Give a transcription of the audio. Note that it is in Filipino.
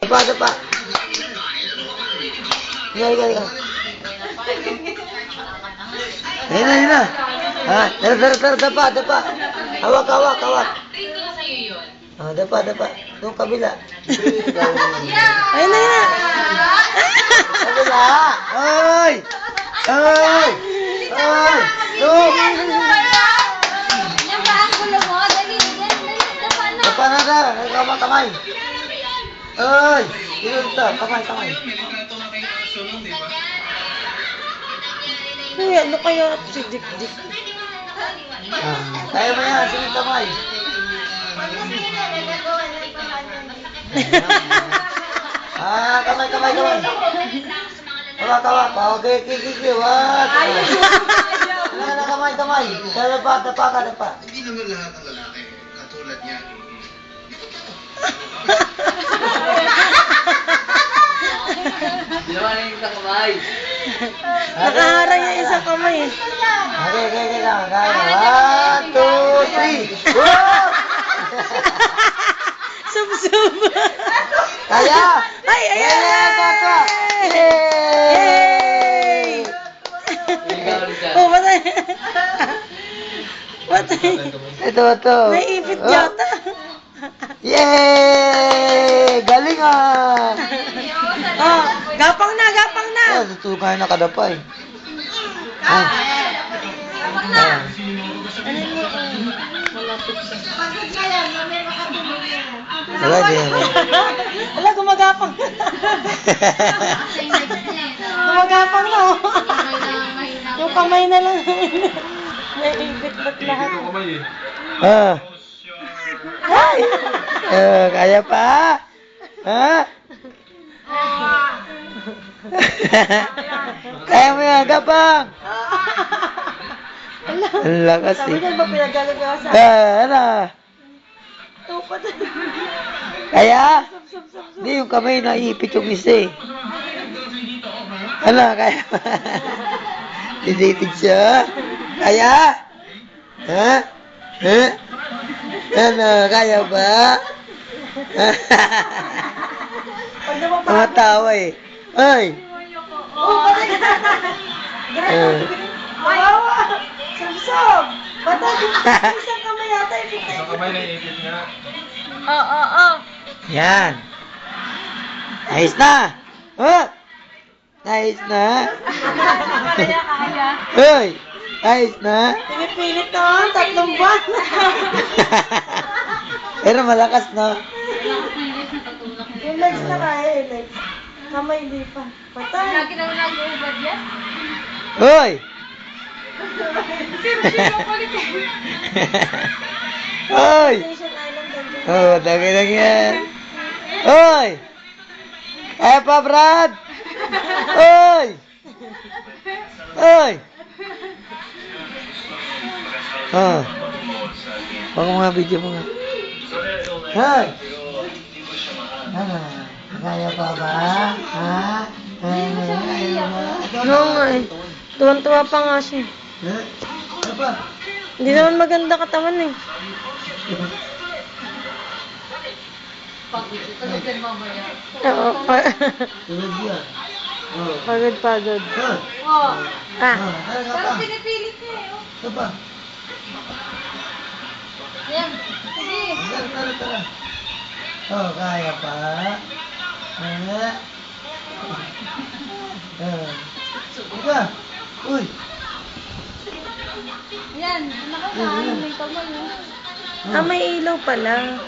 Dapa. Higa. Ayun na. Ha? Dapa. Hawak. Ah, dapa. Doon kabila. Ayun na. Kabila. Oy! Look! Dapa na. Kamay. Oy! Iyon kamay. Ay, ano kaya si Dik? Kaya mo yan, sige kamay. Kamay. Kawak. Okay. What? Ano kamay. Dapa. Hindi naman lahat ng lalaki katulad niya. Ginawa na yung isang kamay. Nakaharang yung isang kamay. Okay lang. Kaya. 1, 2, 3. Whoa! Sub. Kaya! Ay! Yay! Oh, patay. Ito. Naiipit yata. Yay! Galing ah! Oh, gapang na. Ito kaya nakadapa eh. Wala din. Wala, gumagapang. Gumagapang na. Yung kamay na lang. Naiipit ba't lahat? Ay! Kaya pa? Ha? Kaya mo yan, gapang! Ang lakas Sabi eh. niya ba pinagagagawa sa Ano? Oh, patay. Kaya? Hindi, yung kamay naipit yung isa eh. Ano, kaya? Didated siya. Kaya? Ha? Ano, kaya ba? Tumatawa eh. Ay! Oh, patay. Kawawa. Sub. Patay. Isang kamay yata ipit. Isang kamay na ipit niya. Oo. Yan. Nice na. Oh! Nice na. Kaya. Hoy! Nice na. Pinipilit na, 3 buwan. Pero malakas na. Yung legs na kaya, legs. Kamay hindi pa. Patay. Lagi na nag-ubad yan? Hoy! Hoy! Station Island ganyan. Oh, dagi yan. Hoy! Kaya pa, Brad! Hoy! Baka mga video mo nga. Hoy! Kaya pa ba? Ha? Kaya ba? Oo nga eh. Tuwan-tuwa pa nga siya. Ano pa? Hindi naman maganda katawan eh. Oo. Tulad yan. Oh. Pagod. Pero pinipilit niya eh. Ito pa. Yan. Sige. Tara. Oh, kaya pa. Ika. Uy. Yan. Nakakaano may kamay. May ilaw pala.